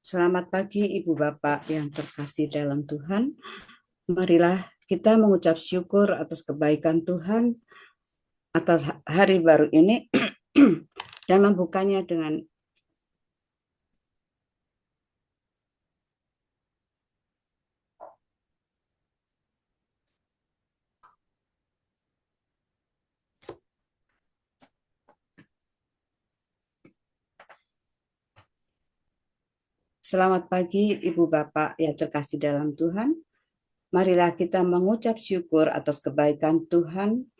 Selamat pagi Ibu Bapak yang terkasih dalam Tuhan. Marilah kita mengucap syukur atas kebaikan Tuhan atas hari baru ini dan membukanya dengan selamat pagi Ibu Bapak yang terkasih dalam Tuhan. Marilah kita mengucap syukur atas kebaikan Tuhan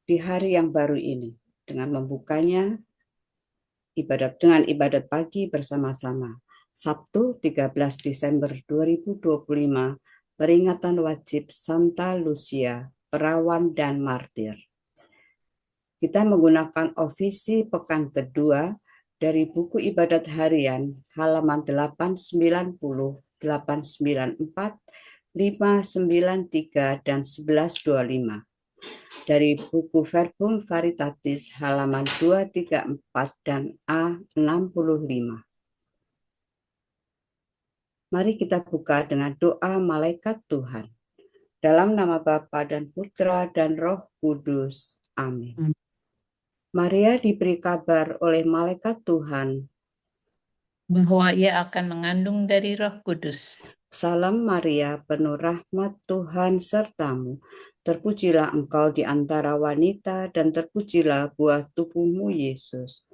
di hari yang baru ini dengan membukanya dengan ibadat pagi bersama-sama. Sabtu 13 Desember 2025, peringatan wajib Santa Lucia, perawan dan martir. Kita menggunakan ofisi pekan kedua dari buku ibadat harian halaman 890, 894, 593, dan 1125. Dari buku Verbum Veritatis halaman 234 dan A65. Mari kita buka dengan doa malaikat Tuhan. Dalam nama Bapa dan Putra dan Roh Kudus. Amin. Maria diberi kabar oleh malaikat Tuhan bahwa ia akan mengandung dari Roh Kudus. Salam Maria, penuh rahmat Tuhan sertamu. Terpujilah engkau di antara wanita dan terpujilah buah tubuhmu Yesus.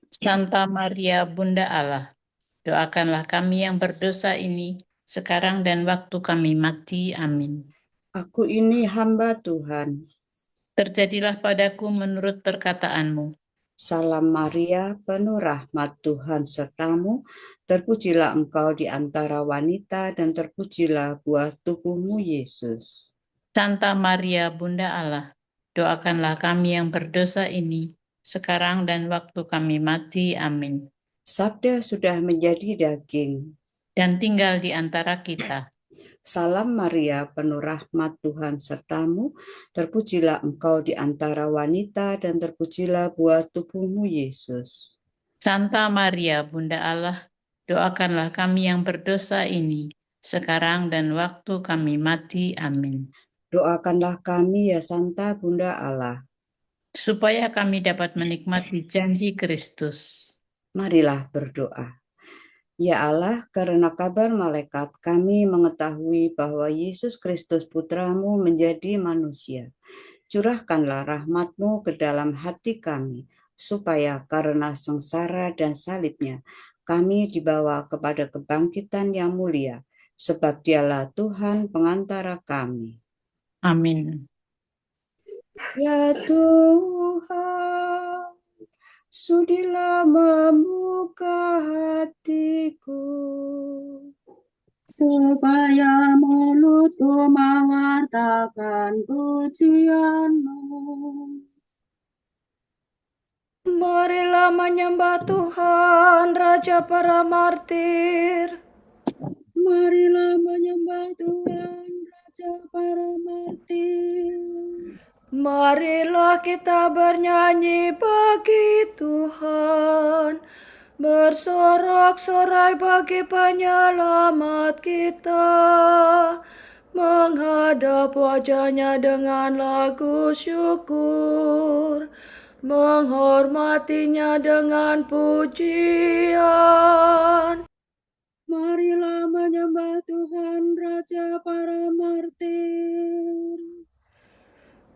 Santa Maria, Bunda Allah, doakanlah kami yang berdosa ini, sekarang dan waktu kami mati. Amin. Aku ini hamba Tuhan. Terjadilah padaku menurut perkataanmu. Salam Maria, penuh rahmat Tuhan sertamu. Terpujilah engkau di antara wanita dan terpujilah buah tubuhmu Yesus. Santa Maria, Bunda Allah, doakanlah kami yang berdosa ini, sekarang dan waktu kami mati. Amin. Sabda sudah menjadi daging dan tinggal di antara kita. Salam Maria, penuh rahmat Tuhan sertamu. Terpujilah engkau di antara wanita dan terpujilah buah tubuhmu Yesus. Santa Maria, Bunda Allah, doakanlah kami yang berdosa ini, sekarang dan waktu kami mati. Amin. Doakanlah kami ya Santa Bunda Allah, supaya kami dapat menikmati janji Kristus. Marilah berdoa. Ya Allah, karena kabar malaikat kami mengetahui bahwa Yesus Kristus Putramu menjadi manusia. Curahkanlah rahmat-Mu ke dalam hati kami, supaya karena sengsara dan salibnya, kami dibawa kepada kebangkitan yang mulia, sebab Dialah Tuhan pengantara kami. Amin. Ya Tuhan, sudilah membuka hatiku, supaya mulutku mewartakan pujian-Mu. Marilah menyembah Tuhan, Raja para martir. Marilah menyembah Tuhan, Raja para martir. Marilah kita bernyanyi bagi Tuhan, bersorak-sorai bagi penyelamat kita, menghadap wajahnya dengan lagu syukur, menghormatinya dengan pujian. Marilah menyembah Tuhan, Raja para martir.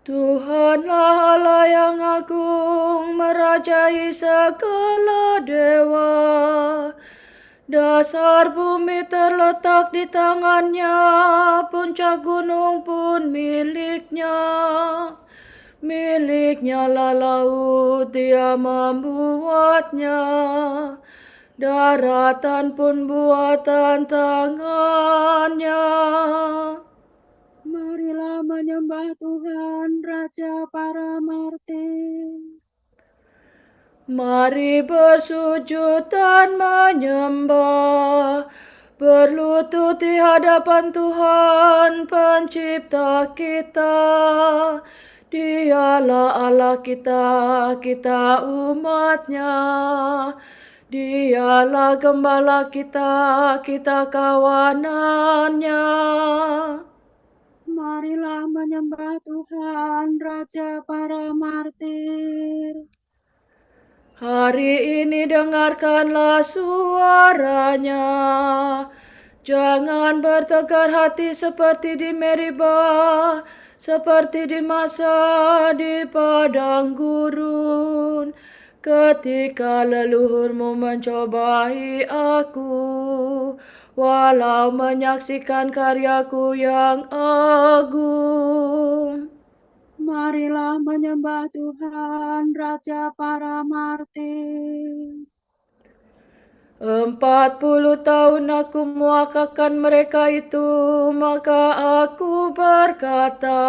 Tuhanlah Allah yang agung, merajai segala dewa. Dasar bumi terletak di tangannya, puncak gunung pun miliknya. Miliknya lah laut, Dia membuatnya. Daratan pun buatan tangannya. Marilah menyembah Tuhan, Raja para martir. Mari bersujud dan menyembah, berlutut di hadapan Tuhan Pencipta kita. Dialah Allah kita, kita umat-Nya. Dialah gembala kita, kita kawanan-Nya. Marilah menyembah Tuhan, Raja para martir. Hari ini dengarkanlah suaranya. Jangan bertegar hati seperti di Meribah, seperti di masa di padang gurun. Ketika leluhurmu mencobai aku, walau menyaksikan karyaku yang agung. Marilah menyembah Tuhan, Raja para martir. 40 tahun aku muakakan mereka itu, maka aku berkata,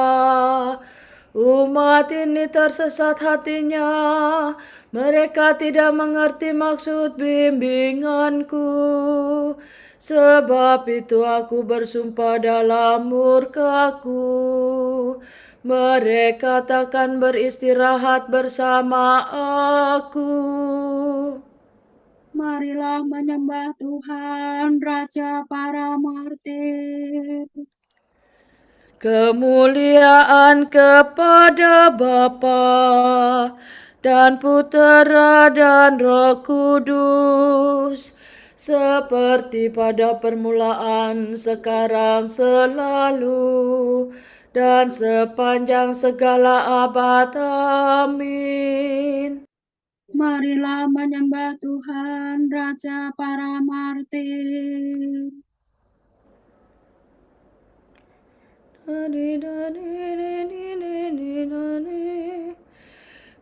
umat ini tersesat hatinya, mereka tidak mengerti maksud bimbinganku. Sebab itu aku bersumpah dalam murkaku, mereka takkan beristirahat bersama aku. Marilah menyembah Tuhan, Raja para martir. Kemuliaan kepada Bapa dan Putera dan Roh Kudus, seperti pada permulaan, sekarang, selalu, dan sepanjang segala abad. Amin. Marilah menyembah Tuhan, Raja para martir.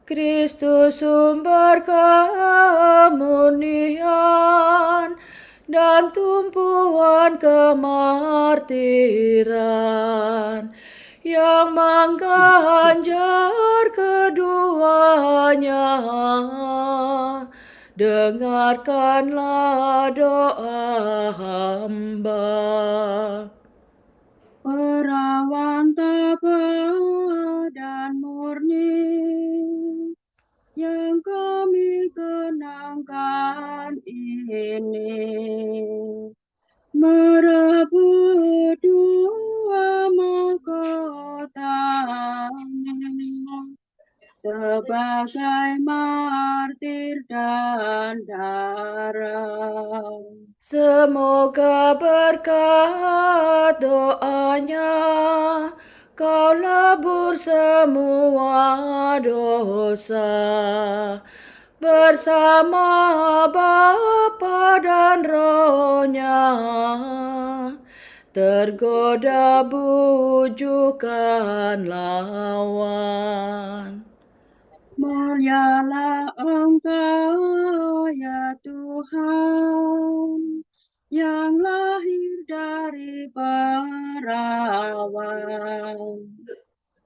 Kristus sumber kemurnian dan tumpuan kemartiran yang mengganjar keduanya. Dengarkanlah doa hamba. Perawan tabah dan murni yang kami kenangkan ini, merebut 2 mahkota sebagai martir dan darah. Semoga berkat doanya kau lebur semua dosa bersama Bapa dan Roh-Nya. Tergoda bujukan lawan. Mulialah Engkau ya Tuhan, yang lahir dari perawan,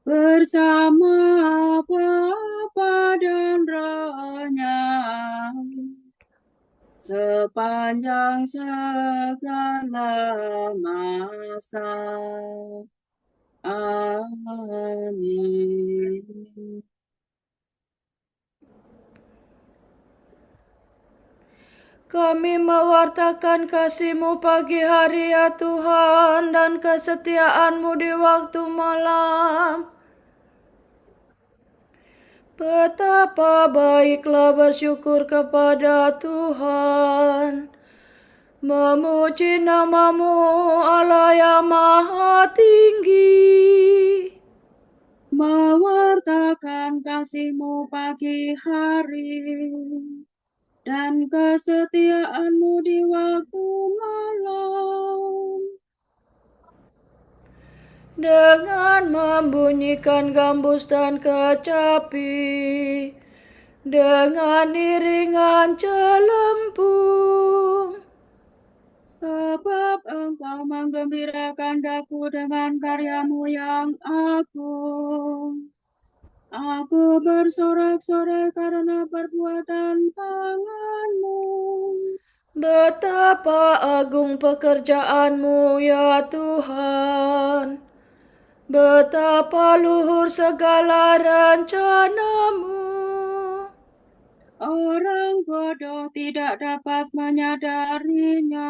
bersama Bapa dan Roh-Nya, sepanjang segala masa. Amin. Kami mewartakan kasih-Mu pagi hari ya Tuhan, dan kesetiaan-Mu di waktu malam. Betapa baiklah bersyukur kepada Tuhan, memuji nama-Mu Allah yang Maha Tinggi. Mewartakan kasih-Mu pagi hari dan kesetiaan-Mu di waktu malam. Dengan membunyikan gambus dan kecapi, dengan iringan celempung. Sebab Engkau menggembirakan daku dengan karya-Mu yang agung. Aku bersorak-sorai karena perbuatan tangan-Mu. Betapa agung pekerjaan-Mu ya Tuhan. betapa luhur segala rencanamu. Orang bodoh tidak dapat menyadarinya.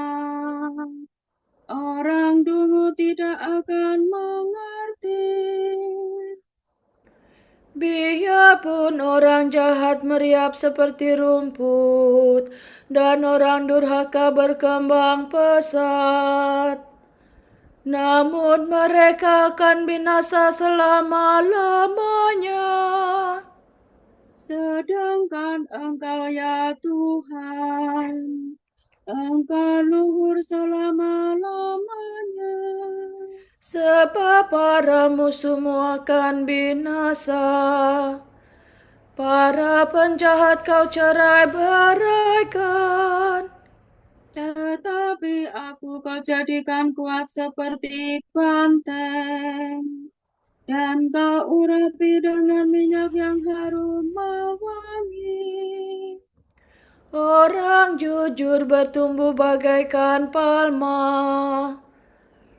Orang dungu tidak akan mengerti. Biarpun orang jahat meriap seperti rumput, dan orang durhaka berkembang pesat, namun mereka akan binasa selama-lamanya. Sedangkan Engkau ya Tuhan, Engkau luhur selama-lamanya. Sebab para musuhmu akan binasa, para penjahat kau cerai-beraikan. Tetapi aku kau jadikan kuat seperti banteng, dan kau urapi dengan minyak yang harum mewangi. Orang jujur bertumbuh bagaikan palma,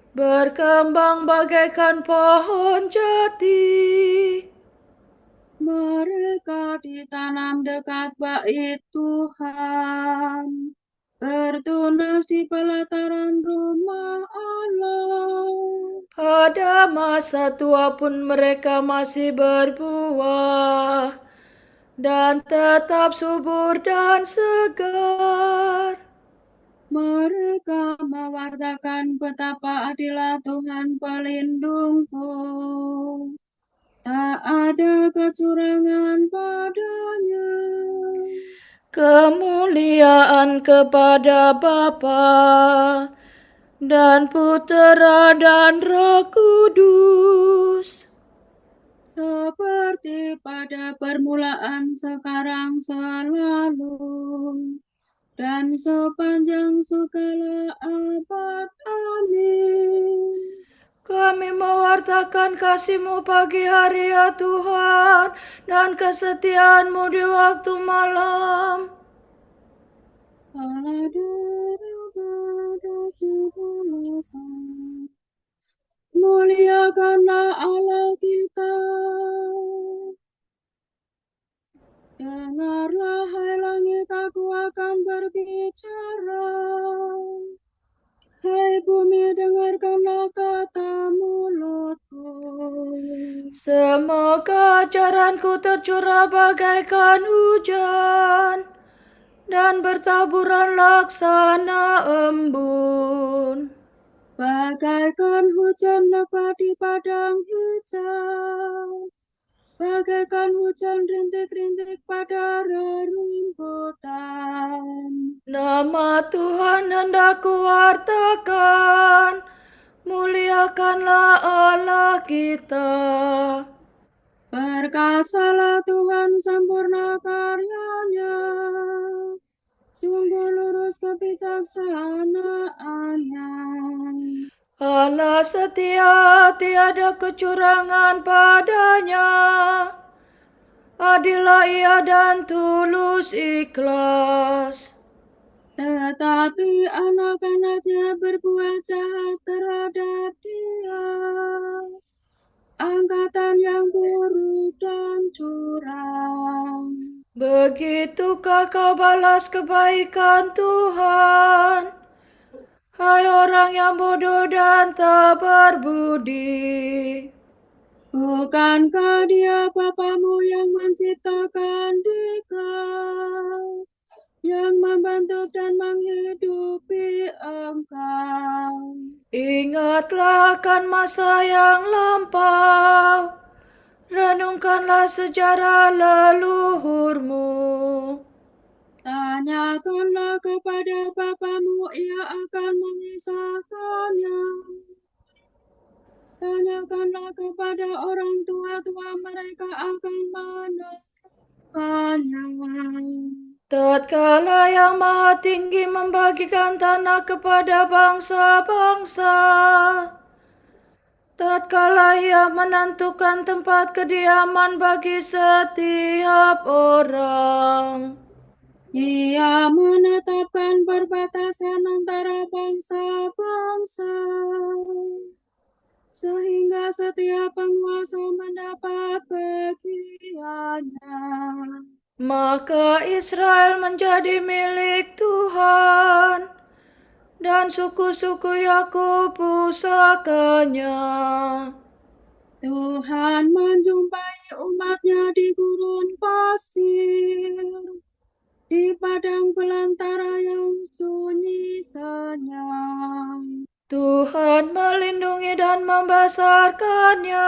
berkembang bagaikan pohon jati. Mereka ditanam dekat bait Tuhan, bertunas di pelataran rumah Allah. Pada masa tua pun mereka masih berbuah, dan tetap subur dan segar. Mereka mewartakan betapa adilah Tuhan pelindungku. Tak ada kecurangan padanya. Kemuliaan kepada Bapa dan Putera dan Roh Kudus, Seperti pada permulaan, sekarang, selalu, dan sepanjang segala abad. Amin. kami mewartakan kasih-Mu pagi hari ya Tuhan, dan kesetiaan-Mu di waktu malam. Salah daripada balasan, muliakanlah Allah kita. Dengarlah hai langit, aku akan berbicara. Hai bumi, dengarkanlah kata mulutku. Semoga ajaranku tercurah bagaikan hujan, dan bertaburan laksana embun. Bagaikan hujan lebat di padang hijau, bagaikan hujan rintik-rintik pada rerumputan. Nama Tuhan hendak kuwartakan, muliakanlah Allah kita. Perkasalah Tuhan, sempurna karyanya, sungguh lurus kebijaksanaannya. Allah setia, tiada kecurangan padanya. Adilah ia dan tulus ikhlas. Tetapi anak-anaknya berbuat jahat terhadap dia. Angkatan yang buruk dan curang. Begitukah kau balas kebaikan Tuhan? Hai orang yang bodoh dan tak berbudi. Bukankah dia Bapamu yang menciptakan dikau, yang membentuk dan menghidupi engkau? Ingatlah akan masa yang lampau, renungkanlah sejarah leluhurmu. Tanyakanlah kepada Bapamu, ia akan mengisahkannya. Tanyakanlah kepada orang tua-tua, mereka akan menerangkannya. Tatkala yang Maha Tinggi membagikan tanah kepada bangsa-bangsa, tatkala ia menentukan tempat kediaman bagi setiap orang, Ia menetapkan perbatasan antara bangsa-bangsa. sehingga setiap penguasa mendapat bagiannya. Maka Israel menjadi milik Tuhan, dan suku-suku Yakub pusakanya. Tuhan menjumpai umatnya di gurun pasir, di padang belantara yang sunyi senyap. Tuhan melindungi dan membesarkannya,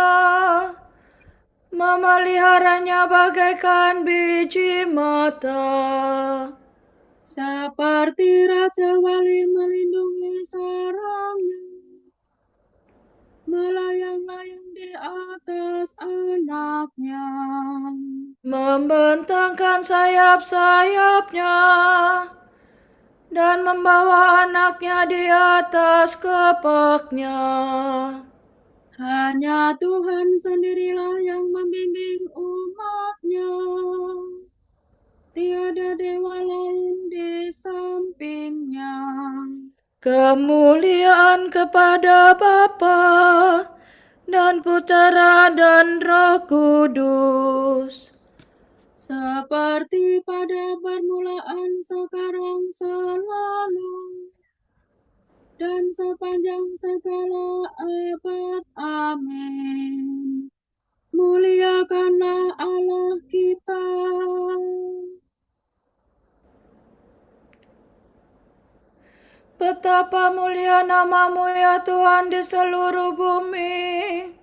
memeliharanya bagaikan biji mata. Seperti Raja Wali melindungi sarangnya, melayang-layang di atas anaknya. Membentangkan sayap-sayapnya, dan membawa anaknya di atas kepaknya. Hanya Tuhan sendirilah yang membimbing umatnya. Tiada dewa lain di sampingnya. Kemuliaan kepada Bapa dan Putera dan Roh Kudus, Seperti pada permulaan, sekarang, selalu, dan sepanjang segala abad. Amin. Muliakanlah Allah kita. betapa mulia nama-Mu ya Tuhan di seluruh bumi.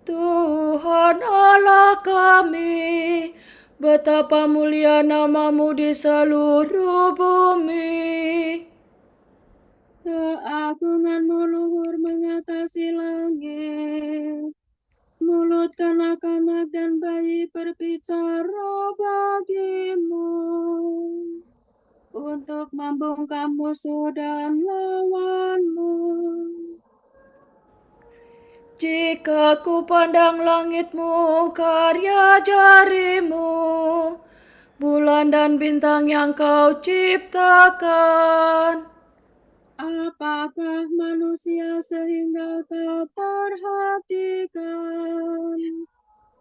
Tuhan Allah kami, betapa mulia nama-Mu di seluruh bumi. Keagungan-Mu luhur mengatasi langit. Mulut kanak-kanak dan bayi berbicara bagi-Mu, untuk membungkam musuh dan lawan-Mu. Jika ku pandang langit-Mu, karya jari-Mu, bulan dan bintang yang Kau ciptakan, Apakah manusia sehingga Kau perhatikan?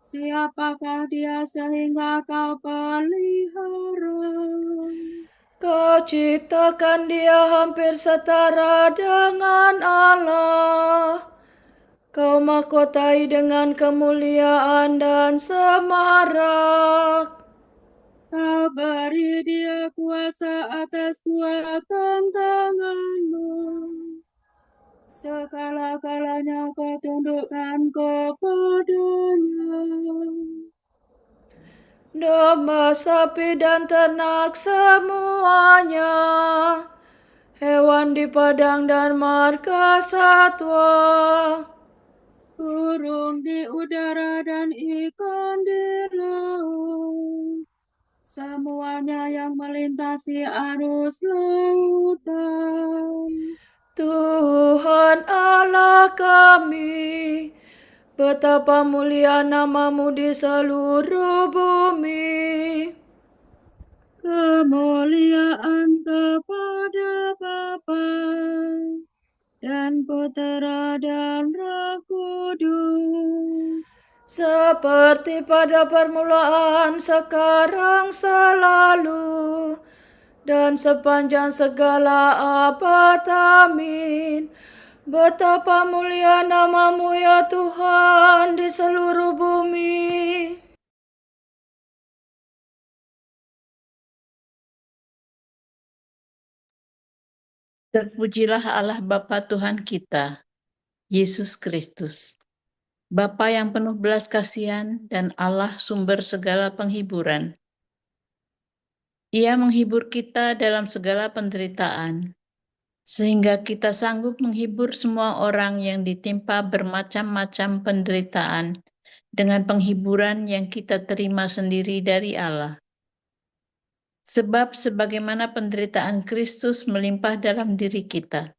Siapakah dia sehingga Kau pelihara? Kau ciptakan dia hampir setara dengan Allah. Kau mahkotai dengan kemuliaan dan semarak. Kau beri dia kuasa atas buatan tangan-Mu. Segala-galanya Kau tundukkan kepadanya. Domba, sapi, dan ternak semuanya, hewan di padang dan marga satwa, Burung di udara dan ikan di laut, semuanya yang melintasi arus lautan. Tuhan Allah kami, betapa mulia nama-Mu di seluruh bumi. Kemuliaan kepada Bapa dan Putera dan Roh Kudus. Seperti pada permulaan, sekarang, selalu, dan sepanjang segala abad. Amin. Betapa mulia nama-Mu ya Tuhan di seluruh bumi. Terpujilah Allah Bapa Tuhan kita, Yesus Kristus. Bapa yang penuh belas kasihan dan Allah sumber segala penghiburan. Ia menghibur kita dalam segala penderitaan, sehingga kita sanggup menghibur semua orang yang ditimpa bermacam-macam penderitaan dengan penghiburan yang kita terima sendiri dari Allah. Sebab sebagaimana penderitaan Kristus melimpah dalam diri kita,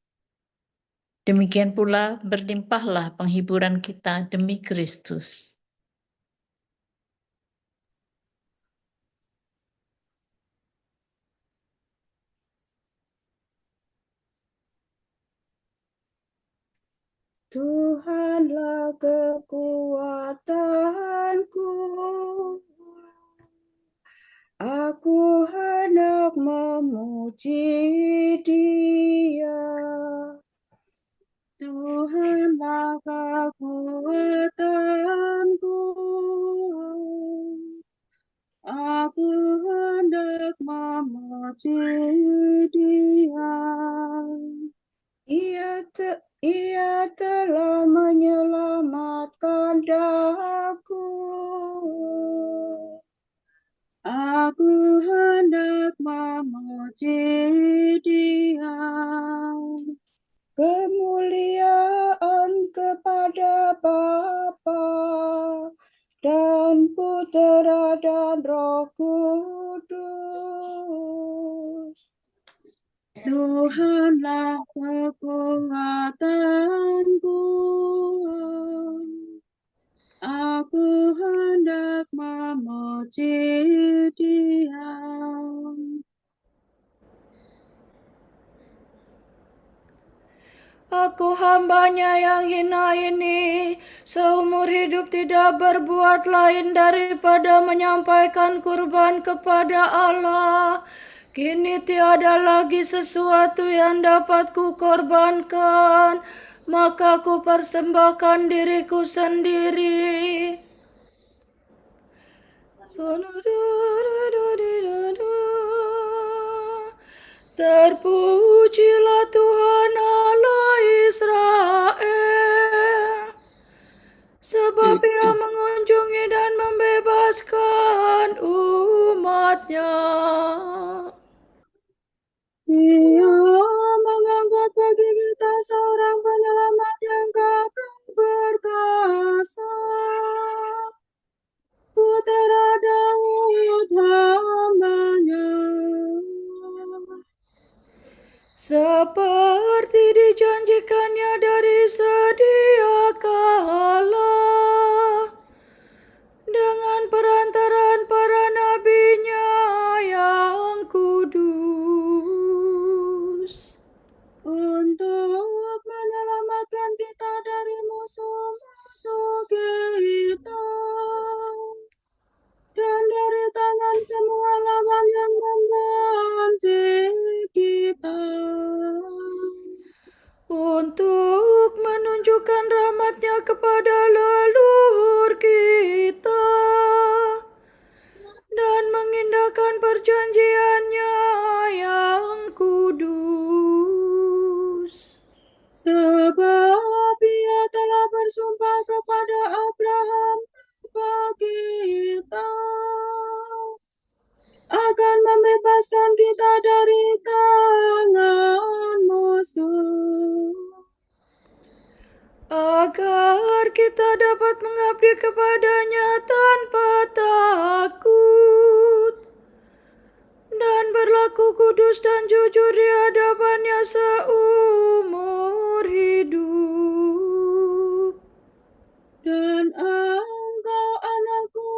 demikian pula berlimpahlah penghiburan kita demi Kristus. Tuhanlah kekuatanku. Aku hendak memuji Dia. Tuhanlah kekuatanku. Aku hendak memuji Dia. Ia telah menyelamatkan daku. Aku hendak memuji Dia. Kemuliaan kepada Bapa dan Putera dan Roh Kudus. Tuhanlah kekuatanku. Aku hendak memuji Dia. Aku hambanya yang hina ini, seumur hidup tidak berbuat lain daripada menyampaikan kurban kepada Allah. Kini tiada lagi sesuatu yang dapat kukorbankan, maka ku persembahkan diriku sendiri. Terpujilah Tuhan Allah Israel, sebab Ia mengunjungi dan membebaskan umat-Nya. Dia mengangkat bagi kita seorang penyelamat yang kekal perkasa, Putera Daud hamba-Nya. Seperti dijanjikannya dari sedia kala, dengan perantaraan para nabi-Nya yang kudus, Untuk menyelamatkan kita dari musuh-musuh kita dan dari tangan semua lawan yang membenci kita, untuk menunjukkan rahmat-Nya kepada leluhur kita dan mengindahkan perjanjian-Nya yang kudus. sebab Ia telah bersumpah kepada Abraham bapa kita akan membebaskan kita dari tangan musuh, agar kita dapat mengabdi kepada-Nya tanpa takut dan berlaku kudus dan jujur di hadapan-Nya seumur hidup. dan engkau anakku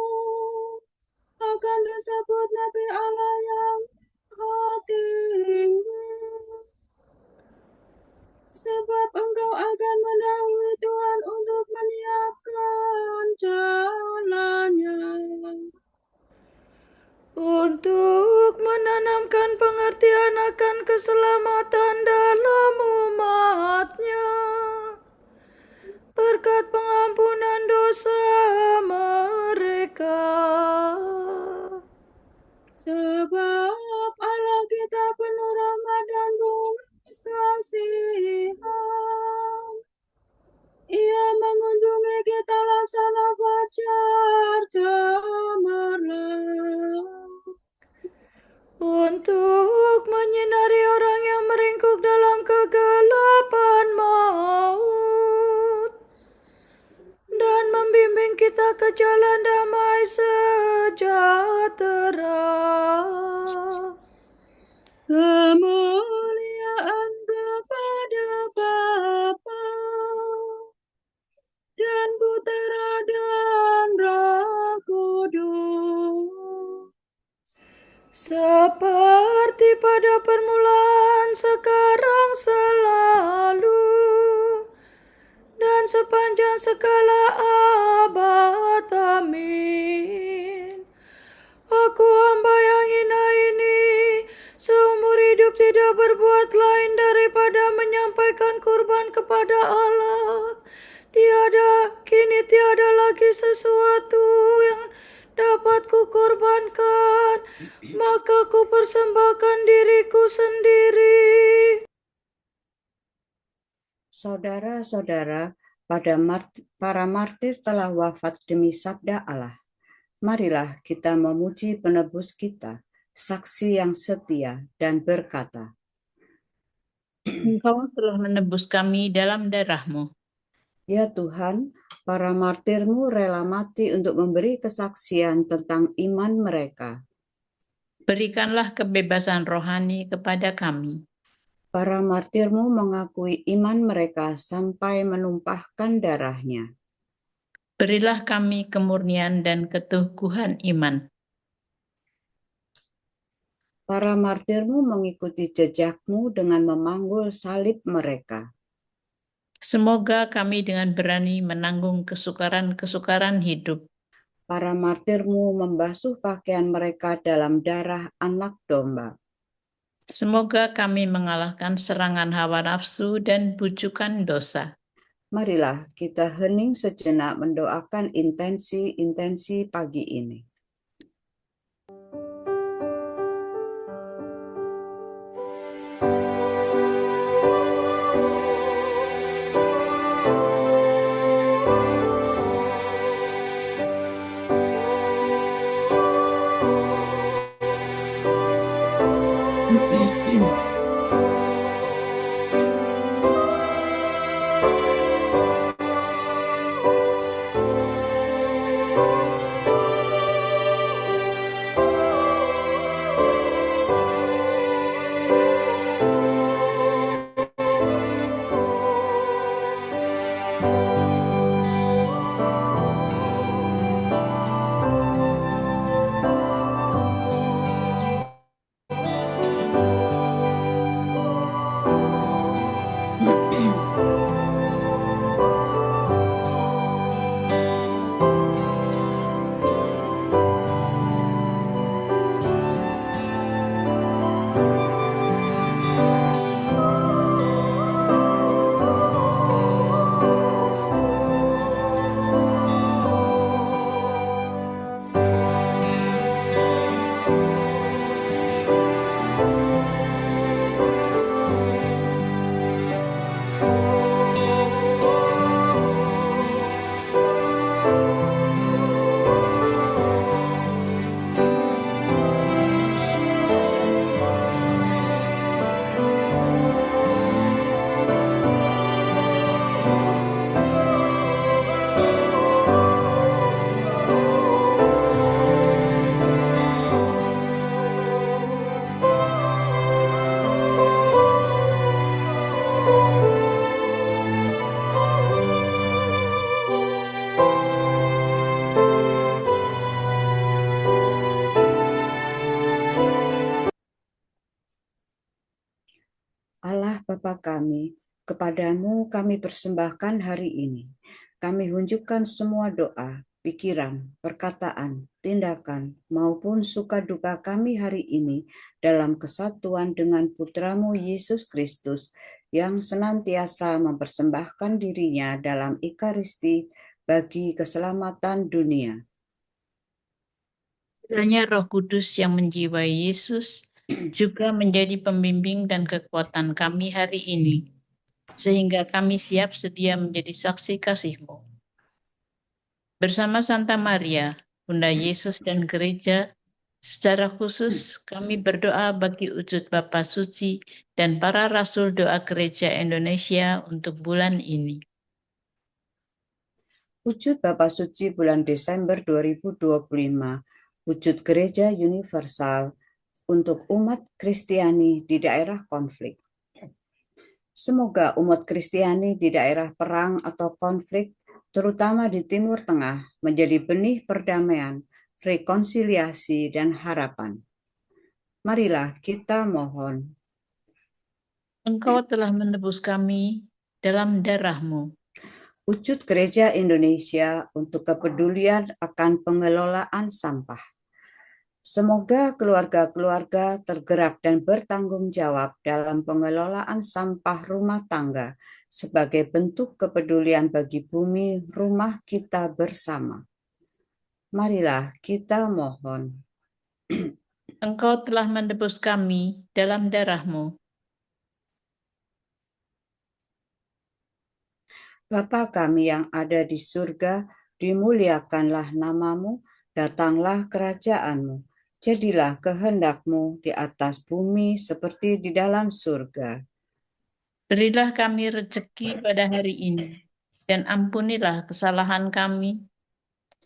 akan disebut Nabi Allah yang Maha Tinggi, sebab engkau akan mendahului Tuhan untuk menyiapkan jalannya, Untuk menanamkan pengertian akan keselamatan dalam umat-Nya, berkat pengampunan dosa mereka. sebab Allah kita penuh rahmat dan belas kasihan. Ia mengunjungi kita laksana fajar cemerlang, Untuk menyinari orang yang meringkuk dalam kegelapan maut dan membimbing kita ke jalan damai sejahtera. kemuliaan kepada Bapa dan Putera dan Roh Kudus, Seperti pada permulaan, sekarang, selalu, dan sepanjang segala abad. Amin. Aku hamba yang hina ini, seumur hidup tidak berbuat lain daripada menyampaikan kurban kepada Allah. Kini tiada lagi sesuatu yang dapat kukorbankan, maka ku persembahkan diriku sendiri. Saudara-saudara, para martir telah wafat demi sabda Allah. Marilah kita memuji penebus kita, saksi yang setia, dan berkata, Engkau telah menebus kami dalam darah-Mu. Ya Tuhan, para martir-Mu rela mati untuk memberi kesaksian tentang iman mereka. Berikanlah kebebasan rohani kepada kami. Para martir-Mu mengakui iman mereka sampai menumpahkan darahnya. Berilah kami kemurnian dan keteguhan iman. Para martir-Mu mengikuti jejak-Mu dengan memanggul salib mereka. Semoga kami dengan berani menanggung kesukaran-kesukaran hidup. Para martir-Mu membasuh pakaian mereka dalam darah anak domba. Semoga kami mengalahkan serangan hawa nafsu dan bujukan dosa. Marilah kita hening sejenak mendoakan intensi pagi ini. Allah Bapa kami, kepadamu kami persembahkan hari ini. Kami hunjukkan semua doa, pikiran, perkataan, tindakan, maupun suka duka kami hari ini dalam kesatuan dengan Putramu Yesus Kristus yang senantiasa mempersembahkan dirinya dalam Ekaristi bagi keselamatan dunia. Kiranya Roh Kudus yang menjiwai Yesus juga menjadi pembimbing dan kekuatan kami hari ini, sehingga kami siap sedia menjadi saksi kasih-Mu. Bersama Santa Maria, Bunda Yesus dan Gereja, secara khusus kami berdoa bagi wujud Bapa Suci dan para Rasul Doa Gereja Indonesia untuk bulan ini. Wujud Bapa Suci bulan Desember 2025, wujud Gereja Universal untuk umat Kristiani di daerah konflik. Semoga umat Kristiani di daerah perang atau konflik, terutama di Timur Tengah, menjadi benih perdamaian, rekonsiliasi, dan harapan. Marilah kita mohon. Engkau telah menebus kami dalam darah-Mu. Wujud Gereja Indonesia untuk kepedulian akan pengelolaan sampah. Semoga keluarga-keluarga tergerak dan bertanggung jawab dalam pengelolaan sampah rumah tangga sebagai bentuk kepedulian bagi bumi rumah kita bersama. Marilah kita mohon. Engkau telah menebus kami dalam darah-Mu. Bapa kami yang ada di surga, dimuliakanlah nama-Mu, datanglah kerajaan-Mu. Jadilah kehendak-Mu di atas bumi seperti di dalam surga. Berilah kami rezeki pada hari ini, dan ampunilah kesalahan kami,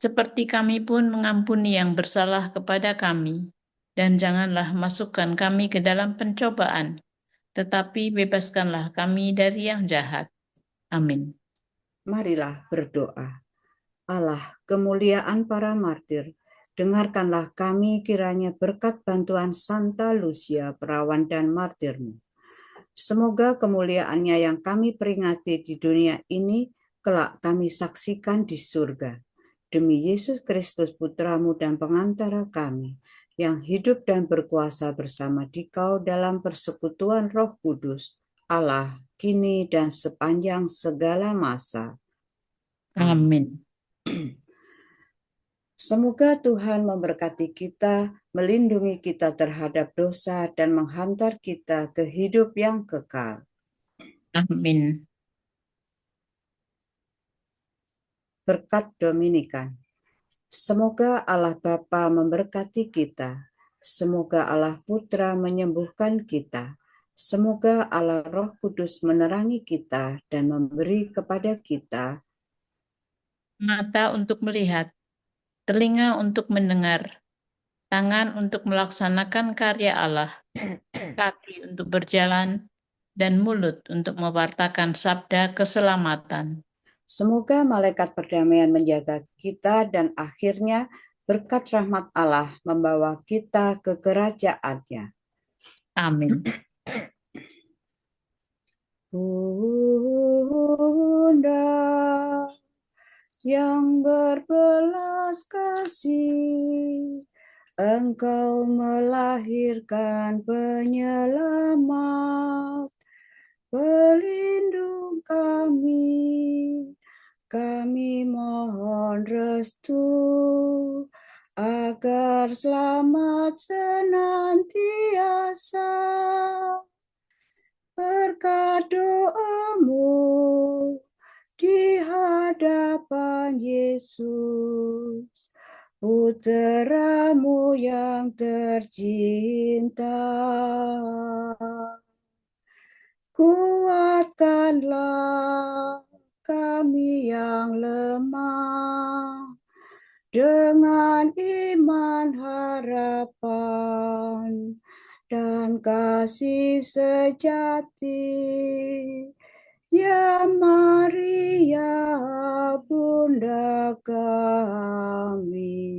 seperti kami pun mengampuni yang bersalah kepada kami. Dan janganlah masukkan kami ke dalam pencobaan, tetapi bebaskanlah kami dari yang jahat. Amin. Marilah berdoa. Allah, kemuliaan para martir, dengarkanlah kami kiranya berkat bantuan Santa Lucia, perawan dan martirmu. Semoga kemuliaannya yang kami peringati di dunia ini, kelak kami saksikan di surga. Demi Yesus Kristus Putramu dan pengantara kami, yang hidup dan berkuasa bersama Dikau dalam persekutuan Roh Kudus, Allah, kini dan sepanjang segala masa. Amin. Semoga Tuhan memberkati kita, melindungi kita terhadap dosa, dan menghantar kita ke hidup yang kekal. Amin. Berkat Dominikan. Semoga Allah Bapa memberkati kita. Semoga Allah Putra menyembuhkan kita. Semoga Allah Roh Kudus menerangi kita dan memberi kepada kita Mata untuk melihat, telinga untuk mendengar, tangan untuk melaksanakan karya Allah, kaki untuk berjalan, dan mulut untuk mewartakan sabda keselamatan. Semoga malaikat perdamaian menjaga kita dan akhirnya berkat rahmat Allah membawa kita ke kerajaan-Nya. Amin. Bunda yang berbelas kasih, Engkau melahirkan penyelamat, pelindung kami. Kami mohon restu agar selamat senantiasa. Berkat doamu di hadapan Yesus, Putramu yang tercinta. Kuatkanlah kami yang lemah dengan iman, harapan, dan kasih sejati. Ya Maria, Bunda kami.